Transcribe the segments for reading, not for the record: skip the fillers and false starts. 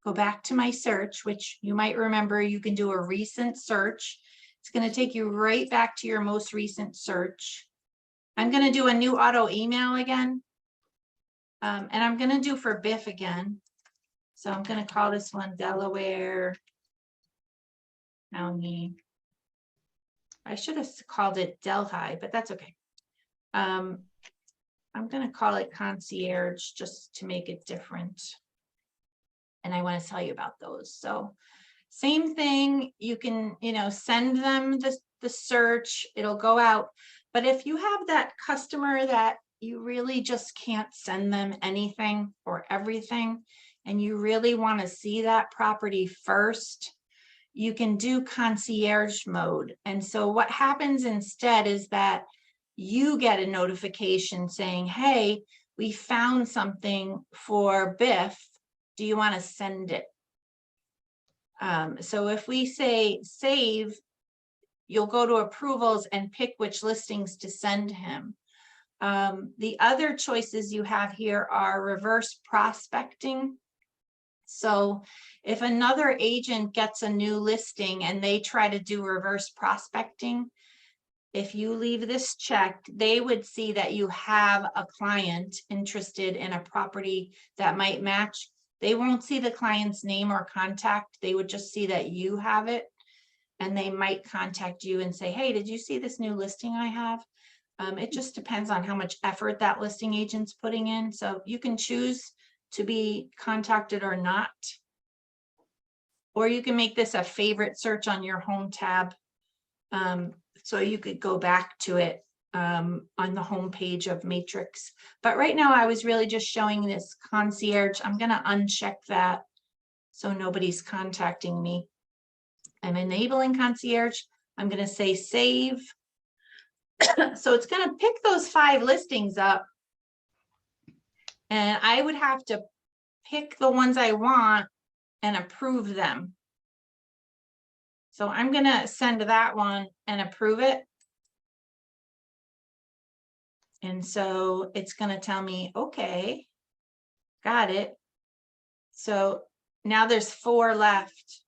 go back to my search, which you might remember you can do a recent search. It's going to take you right back to your most recent search. I'm going to do a new auto email again. And I'm going to do for Biff again. So I'm going to call this one Delaware County. I should have called it Delhi, but that's okay. I'm going to call it Concierge just to make it different. And I want to tell you about those. So same thing, you can, send them the search, it'll go out. But if you have that customer that you really just can't send them anything or everything, and you really want to see that property first, you can do concierge mode. And so what happens instead is that you get a notification saying, hey, we found something for Biff. Do you want to send it? So if we say save, you'll go to approvals and pick which listings to send him. The other choices you have here are reverse prospecting. So if another agent gets a new listing and they try to do reverse prospecting, if you leave this checked, they would see that you have a client interested in a property that might match. They won't see the client's name or contact. They would just see that you have it. And they might contact you and say, hey, did you see this new listing I have? It just depends on how much effort that listing agent's putting in. So you can choose to be contacted or not. Or you can make this a favorite search on your home tab. So you could go back to it on the home page of Matrix. But right now I was really just showing this concierge. I'm going to uncheck that so nobody's contacting me. I'm enabling concierge. I'm going to say save. So it's going to pick those 5 listings up. And I would have to pick the ones I want and approve them. So I'm going to send that one and approve it. And so it's going to tell me, okay, got it. So now there's 4 left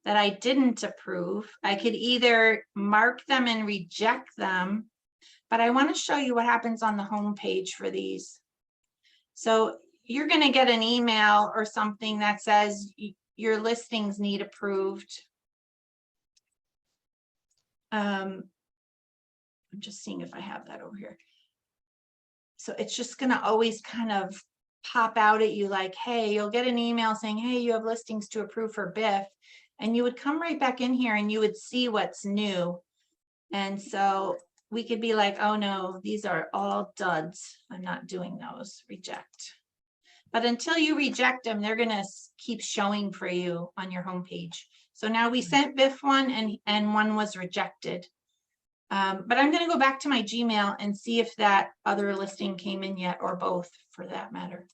that I didn't approve. I could either mark them and reject them, but I want to show you what happens on the home page for these. So you're going to get an email or something that says your listings need approved. I'm just seeing if I have that over here. So it's just going to always kind of pop out at you like, hey, you'll get an email saying, hey, you have listings to approve for Biff. And you would come right back in here and you would see what's new. And so we could be like, oh no, these are all duds. I'm not doing those, reject. But until you reject them, they're gonna keep showing for you on your homepage. So now we sent Biff one and one was rejected. But I'm gonna go back to my Gmail and see if that other listing came in yet, or both for that matter.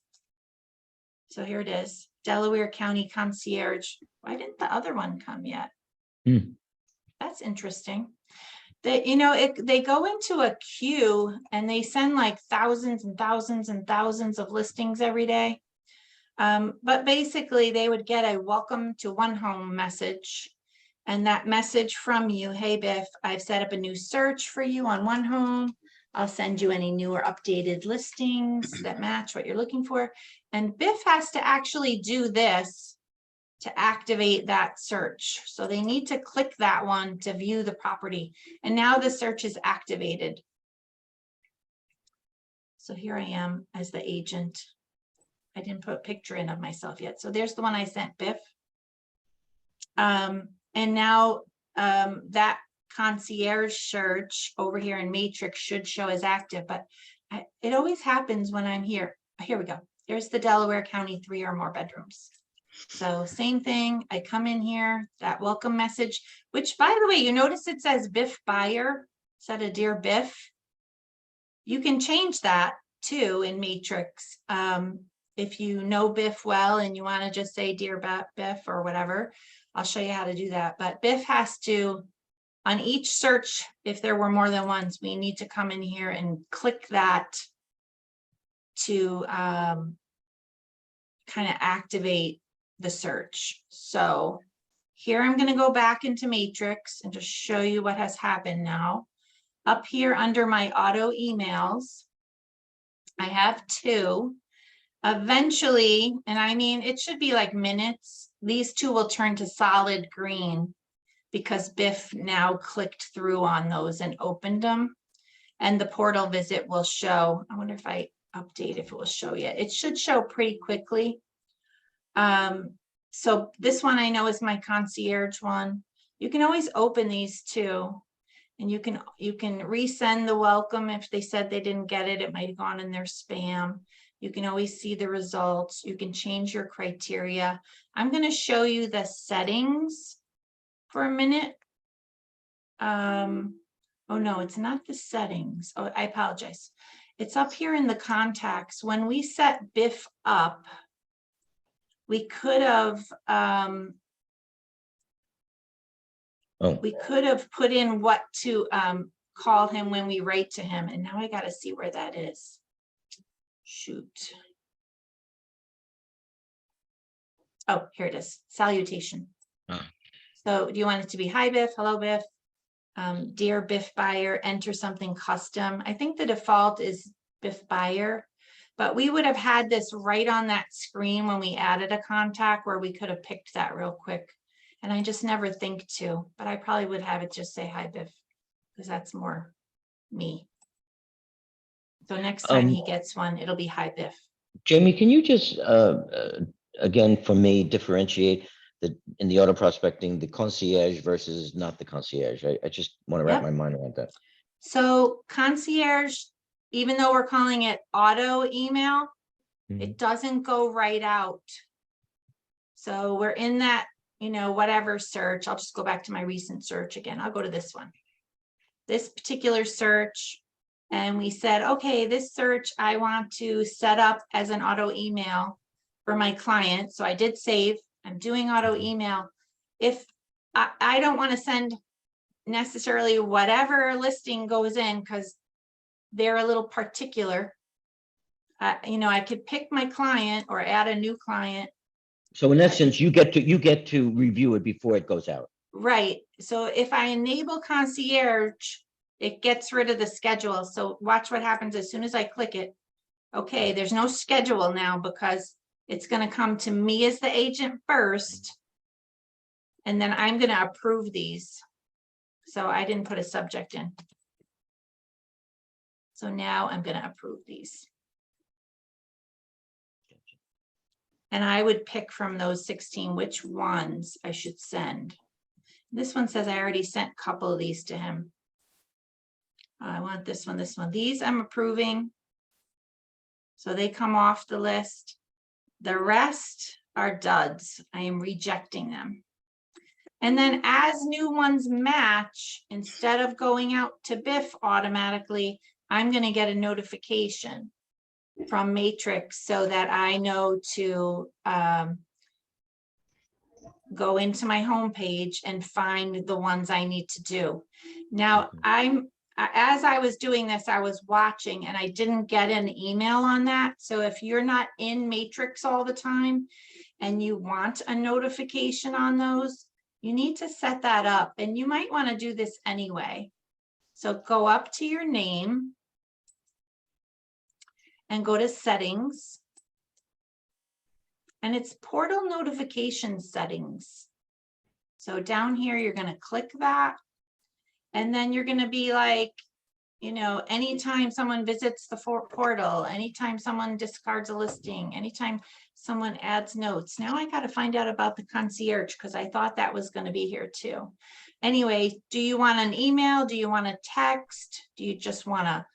So here it is, Delaware County Concierge. Why didn't the other one come yet? That's interesting. They go into a queue and they send like thousands and thousands and thousands of listings every day. But basically they would get a welcome to One Home message. And that message from you, hey Biff, I've set up a new search for you on One Home. I'll send you any new or updated listings that match what you're looking for. And Biff has to actually do this to activate that search. So they need to click that one to view the property. And now the search is activated. So here I am as the agent. I didn't put a picture in of myself yet. So there's the one I sent Biff. And now that concierge search over here in Matrix should show as active, but it always happens when I'm here. Here we go. Here's the Delaware County 3 or more bedrooms. So same thing, I come in here, that welcome message, which by the way, you notice it says Biff buyer instead of dear Biff. You can change that too in Matrix. If you know Biff well and you want to just say dear Biff or whatever, I'll show you how to do that. But Biff has to, on each search, if there were more than once, we need to come in here and click that to kind of activate the search. So here I'm going to go back into Matrix and just show you what has happened now. Up here under my auto emails, I have 2. Eventually, and I mean, it should be like minutes, these 2 will turn to solid green because Biff now clicked through on those and opened them. And the portal visit will show. I wonder if I update if it will show yet. It should show pretty quickly. So this one I know is my concierge one. You can always open these too. And you can resend the welcome if they said they didn't get it. It might have gone in their spam. You can always see the results. You can change your criteria. I'm going to show you the settings for a minute. Oh no, it's not the settings. Oh, I apologize. It's up here in the contacts. When we set Biff up, we could have put in what to call him when we write to him. And now I got to see where that is. Shoot. Oh, here it is. Salutation. So do you want it to be hi Biff, hello Biff, dear Biff buyer, enter something custom. I think the default is Biff buyer, but we would have had this right on that screen when we added a contact where we could have picked that real quick. And I just never think to, but I probably would have it just say hi Biff, because that's more me. So next time he gets one, it'll be hi Biff. Jamie, can you just again for me differentiate in the auto prospecting the concierge versus not the concierge? I just want to wrap my mind around that. So concierge, even though we're calling it auto email, it doesn't go right out. So we're in that, you know, whatever search. I'll just go back to my recent search again. I'll go to this one, this particular search. And we said, okay, this search I want to set up as an auto email for my client. So I did save. I'm doing auto email. If I don't want to send necessarily whatever listing goes in because they're a little particular. You know, I could pick my client or add a new client. So in essence, you get to review it before it goes out. Right. So if I enable concierge, it gets rid of the schedule. So watch what happens as soon as I click it. Okay, there's no schedule now because it's going to come to me as the agent first. And then I'm going to approve these. So I didn't put a subject in. So now I'm going to approve these. And I would pick from those 16 which ones I should send. This one says I already sent a couple of these to him. I want this one, this one. These I'm approving. So they come off the list. The rest are duds. I am rejecting them. And then as new ones match, instead of going out to Biff automatically, I'm going to get a notification from Matrix so that I know to go into my homepage and find the ones I need to do. Now, as I was doing this, I was watching and I didn't get an email on that. So if you're not in Matrix all the time and you want a notification on those, you need to set that up, and you might want to do this anyway. So go up to your name and go to settings, and it's portal notification settings. So down here, you're going to click that, and then you're going to be like, you know, anytime someone visits the portal, anytime someone discards a listing, anytime someone adds notes. Now I got to find out about the concierge because I thought that was going to be here too. Anyway, do you want an email? Do you want a text? Do you just want a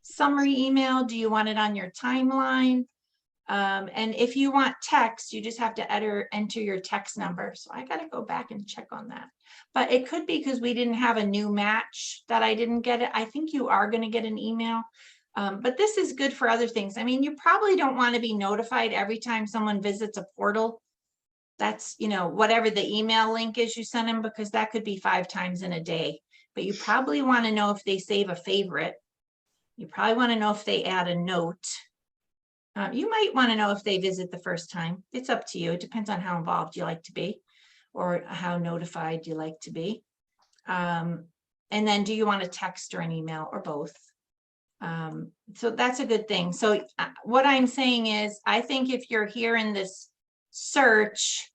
summary email? Do you want it on your timeline? And if you want text, you just have to enter your text number. So I got to go back and check on that. But it could be because we didn't have a new match that I didn't get it. I think you are going to get an email. But this is good for other things. I mean, you probably don't want to be notified every time someone visits a portal. That's, you know, whatever the email link is you send them, because that could be 5 times in a day. But you probably want to know if they save a favorite. You probably want to know if they add a note. You might want to know if they visit the first time. It's up to you. It depends on how involved you like to be or how notified you like to be. And then do you want a text or an email or both? So that's a good thing. So what I'm saying is, I think if you're here in this search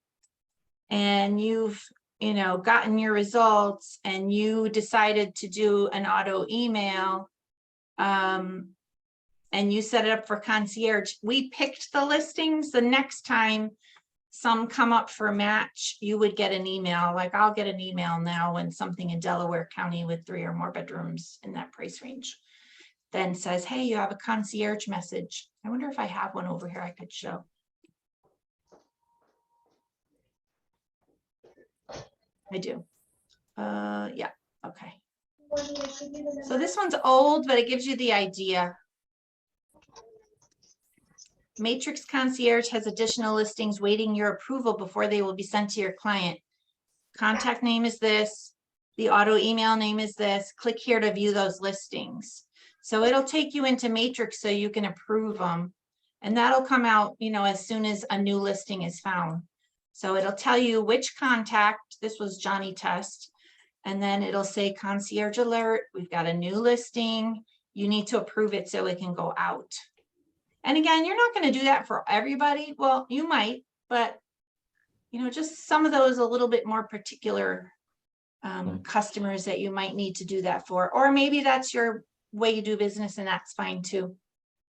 and you've, gotten your results and you decided to do an auto email, and you set it up for concierge, we picked the listings. The next time some come up for a match, you would get an email. Like I'll get an email now when something in Delaware County with 3 or more bedrooms in that price range then says, hey, you have a concierge message. I wonder if I have one over here I could show. I do. Yeah, okay. So this one's old, but it gives you the idea. Matrix Concierge has additional listings waiting your approval before they will be sent to your client. Contact name is this. The auto email name is this. Click here to view those listings. So it'll take you into Matrix so you can approve them. And that'll come out, as soon as a new listing is found. So it'll tell you which contact. This was Johnny Test. And then it'll say concierge alert. We've got a new listing. You need to approve it so it can go out. And again, you're not going to do that for everybody. Well, you might, but just some of those a little bit more particular customers that you might need to do that for. Or maybe that's your way you do business and that's fine too.